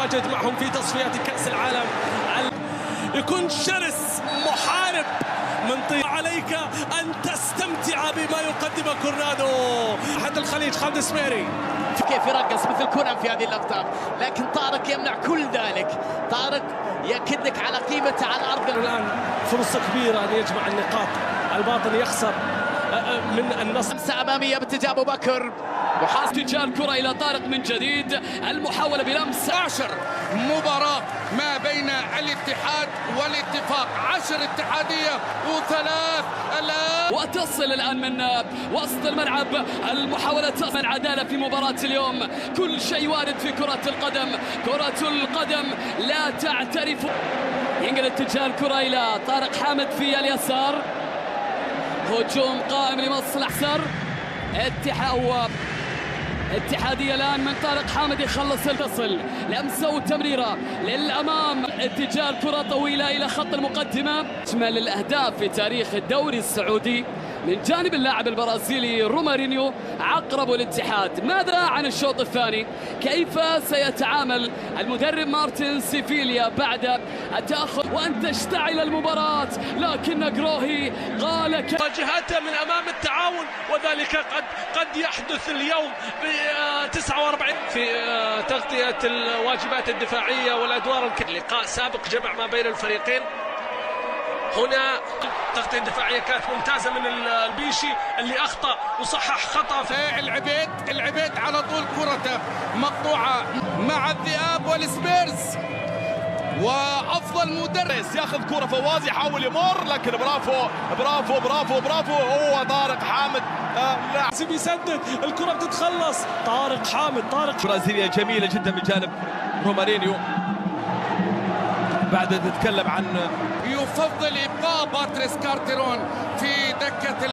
يتواجد معهم في تصفيات كأس العالم. يكون شرس محارب من طيب. عليك أن تستمتع بما يقدمه كورنادو. أحد الخليج خالد السميري كيف يرقص مثل كونان في هذه اللقطة، لكن طارق يمنع كل ذلك. طارق يأكد لك على قيمته على أرض. الآن فرصة كبيرة أن يجمع النقاط. الباطن يخسر من النصر. لمسة أمامية باتجاه أبو بكر، وحاس اتجاه الكرة إلى طارق من جديد. المحاولة بلمسة. 10 مباراة ما بين الاتحاد والاتفاق، 10 اتحادية و3 الآن. وتصل الآن من وسط الملعب المحاولة تصل العدالة في مباراة اليوم. كل شيء وارد في كرة القدم. كرة القدم لا تعترف. ينقل اتجاه الكرة إلى طارق حامد في اليسار. هجوم قائم لمصلحة سر اتحادية الآن من طارق حامد يخلص الفصل. لمسة وتمريرة للأمام. اتجاه الكرة طويلة إلى خط المقدمة. أجمل الأهداف في تاريخ الدوري السعودي من جانب اللاعب البرازيلي رومارينيو عقرب الاتحاد. ماذا عن الشوط الثاني؟ كيف سيتعامل المدرب مارتن سيفيليا بعد التأخر وأن تشتعل المباراة؟ لكن جروهي قال واجهته من أمام التعاون، وذلك قد يحدث اليوم ب 49 في تغطية الواجبات الدفاعية والأدوار. لقاء سابق جمع ما بين الفريقين. هنا التغطية الدفاعية كانت ممتازة من البيشي اللي أخطأ وصحح خطأ. العبيد على طول كرته مقطوعة مع الذئاب والسبيرز. وأفضل مدرس ياخذ كرة فواز يحاول يمر، لكن برافو برافو برافو برافو هو طارق حامد. لازم يسدد الكرة بتتخلص. طارق حامد برازيليا جميلة جدا من جانب رومارينيو. بعد تتكلم عن يفضل إبقاء باتريس كارتيرون في دكة